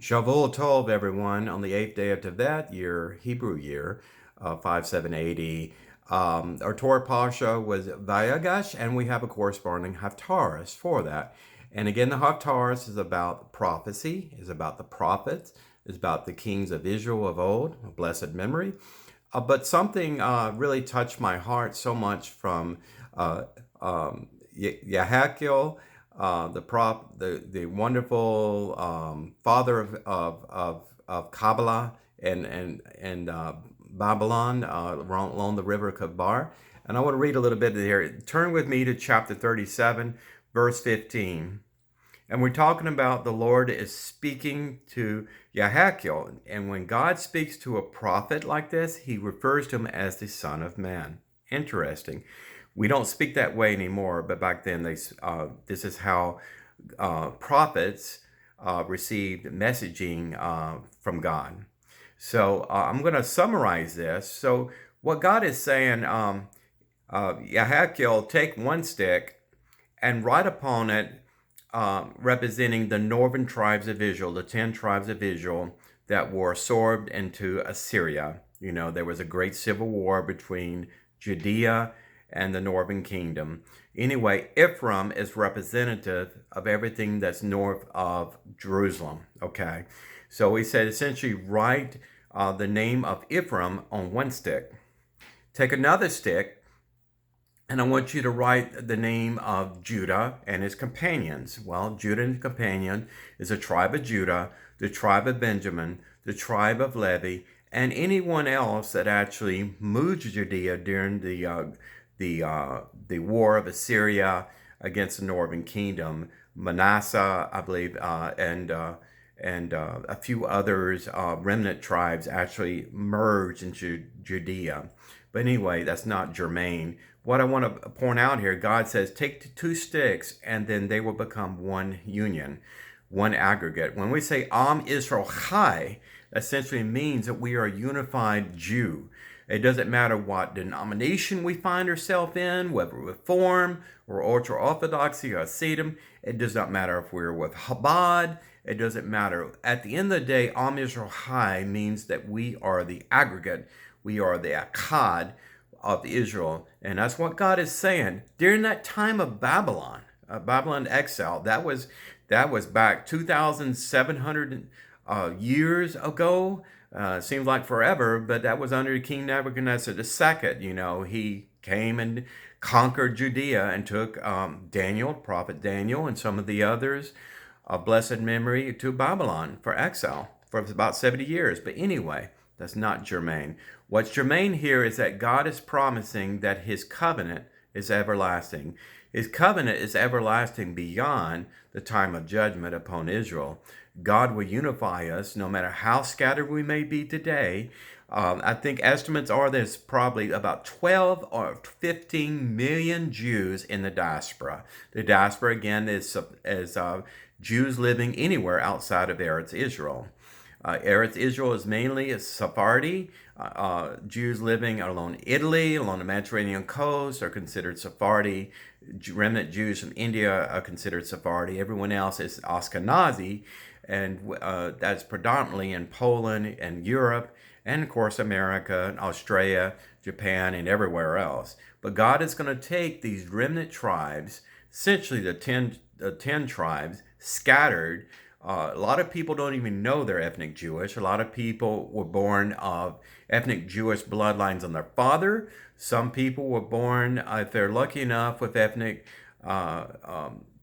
Shavuot Tov, everyone, on the 8th day of Tevet year, Hebrew year, 5780. Our Torah Pasha was Vayigash, and we have a corresponding Haftaras for that. And again, the Haftaras is about prophecy, is about the prophets, is about the kings of Israel of old, of blessed memory. But something really touched my heart so much from Ezekiel, the wonderful father of Kabbalah and Babylon along the River of Chebar. And I want to read a little bit here. Turn with me to chapter 37, verse 15. And we're talking about the Lord is speaking to Ezekiel. And when God speaks to a prophet like this, he refers to him as the Son of Man. Interesting. We don't speak that way anymore, but back then this is how prophets received messaging from God. So I'm going to summarize this. So what God is saying, Ezekiel, take one stick and write upon it representing the northern tribes of Israel, the 10 tribes of Israel that were absorbed into Assyria. You know, there was a great civil war between Judea and the northern kingdom. Anyway, Ephraim is representative of everything that's north of Jerusalem. Okay, so he said essentially write the name of Ephraim on one stick. Take another stick, and I want you to write the name of Judah and his companions. Well, Judah and his companion is the tribe of Judah, the tribe of Benjamin, the tribe of Levi, and anyone else that actually moved to Judea during the war of Assyria against the northern kingdom. Manasseh, I believe, and a few others, remnant tribes, actually merged into Judea. But anyway, that's not germane. What I want to point out here, God says, take two sticks, and then they will become one union, one aggregate. When we say Am Israel Chai, essentially means that we are a unified Jew. It doesn't matter what denomination we find ourselves in, whether we're Reform or Ultra-Orthodoxy or Hasidim. It does not matter if we're with Chabad. It doesn't matter. At the end of the day, Am Israel Chai means that we are the aggregate. We are the Echad of Israel. And that's what God is saying. During that time of Babylon exile, that was back 2,700 years ago. Seems like forever, but that was under King Nebuchadnezzar II. You know, he came and conquered Judea and took Daniel, prophet Daniel, and some of the others of blessed memory to Babylon for exile for about 70 years. But anyway, that's not germane. What's germane here is that God is promising that his covenant is everlasting. His covenant is everlasting beyond the time of judgment upon Israel. God will unify us no matter how scattered we may be today. I think estimates are there's probably about 12 or 15 million Jews in the diaspora. The diaspora, again, is Jews living anywhere outside of Eretz Israel. Eretz Israel is mainly a Sephardi. Jews living along Italy, along the Mediterranean coast, are considered Sephardi. Remnant Jews from India are considered Sephardi. Everyone else is Ashkenazi, and that's predominantly in Poland and Europe, and of course America, and Australia, Japan, and everywhere else. But God is going to take these remnant tribes, essentially the 10 tribes, scattered. A lot of people don't even know they're ethnic Jewish. A lot of people were born of ethnic Jewish bloodlines on their father. Some people were born, if they're lucky enough, with ethnic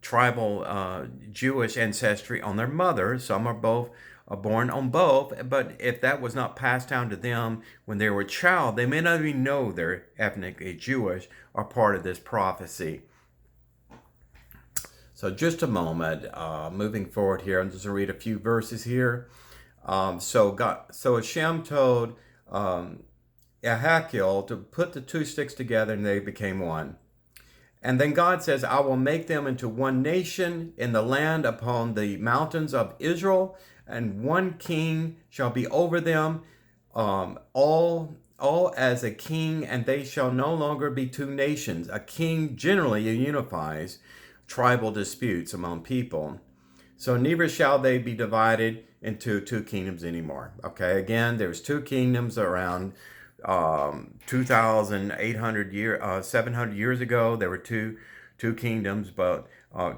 tribal Jewish ancestry on their mother. Some are born on both. But if that was not passed down to them when they were a child, they may not even know they're ethnically Jewish or part of this prophecy. So just a moment, moving forward here, I'm just going to read a few verses here. So Hashem told Ezekiel to put the two sticks together and they became one. And then God says, I will make them into one nation in the land upon the mountains of Israel, and one king shall be over them, all as a king, and they shall no longer be two nations. A king generally unifies tribal disputes among people. So neither shall they be divided into two kingdoms anymore. Okay, again, there's two kingdoms around 700 years ago. There were two kingdoms, but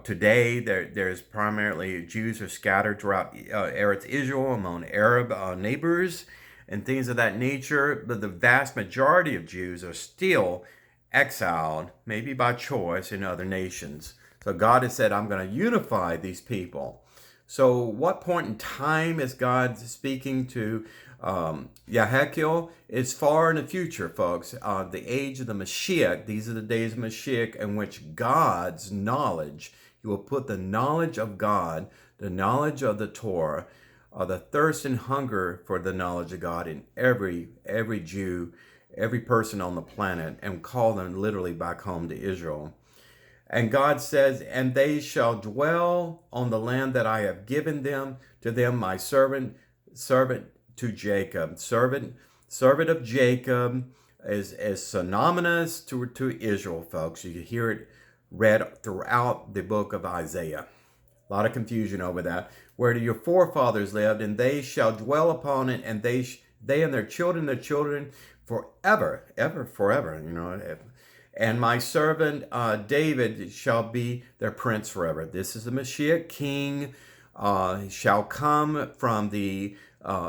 today there's primarily Jews are scattered throughout Eretz Israel among Arab neighbors and things of that nature. But the vast majority of Jews are still exiled, maybe by choice, in other nations. So God has said, I'm going to unify these people. So what point in time is God speaking to Ezekiel? It's far in the future, folks. The age of the Mashiach. These are the days of Mashiach in which God's knowledge, He will put the knowledge of God, the knowledge of the Torah, the thirst and hunger for the knowledge of God in every Jew, every person on the planet, and call them literally back home to Israel. And God says, and they shall dwell on the land that I have given them to them, my servant to Jacob. Servant of Jacob is synonymous to Israel, folks. You can hear it read throughout the book of Isaiah. A lot of confusion over that. Where do your forefathers lived, and they shall dwell upon it, and they and their children forever, forever. And my servant David shall be their prince forever. This is the Mashiach king, shall come from the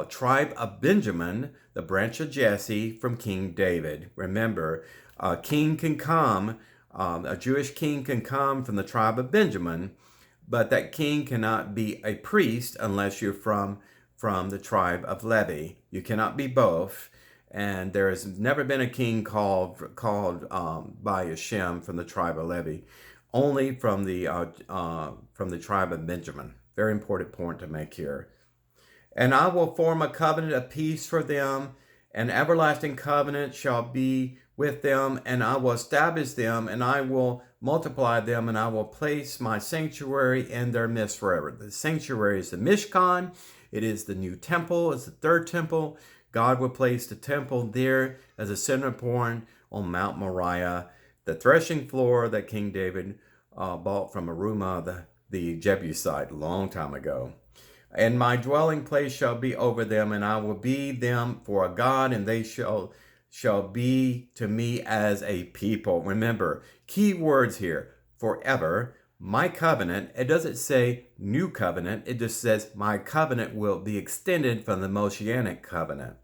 tribe of Benjamin, the branch of Jesse, from King David. Remember, a king can come, a Jewish king can come from the tribe of Benjamin, but that king cannot be a priest unless you're from the tribe of Levi. You cannot be both. And there has never been a king called by HaShem from the tribe of Levi, only from the tribe of Benjamin. Very important point to make here. And I will form a covenant of peace for them, an everlasting covenant shall be with them, and I will establish them, and I will multiply them, and I will place my sanctuary in their midst forever. The sanctuary is the Mishkan. It is the new temple. It's the third temple. God will place the temple there as a center point on Mount Moriah, the threshing floor that King David bought from Arumah, the Jebusite, a long time ago. And my dwelling place shall be over them, and I will be them for a God, and they shall be to me as a people. Remember, key words here, forever. My covenant, it doesn't say new covenant, it just says my covenant will be extended from the Moshiach covenant.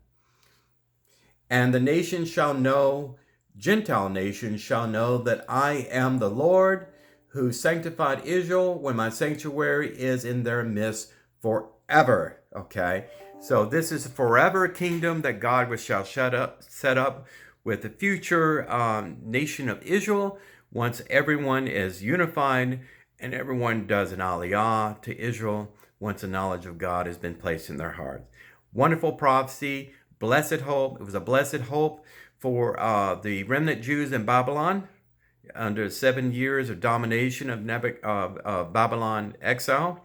And the nations shall know, Gentile nations shall know that I am the Lord who sanctified Israel when my sanctuary is in their midst forever. Okay, so this is a forever kingdom that God shall set up with the future nation of Israel once everyone is unified and everyone does an aliyah to Israel once the knowledge of God has been placed in their hearts. Wonderful prophecy, blessed hope. It was a blessed hope for the remnant Jews in Babylon under 7 years of domination of Babylon exile.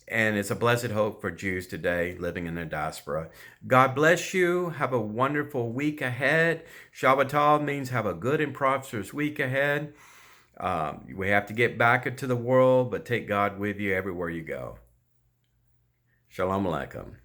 And it's a blessed hope for Jews today living in the diaspora. God bless you. Have a wonderful week ahead. Shabbat Tov means have a good and prosperous week ahead. We have to get back into the world, but take God with you everywhere you go. Shalom Aleichem.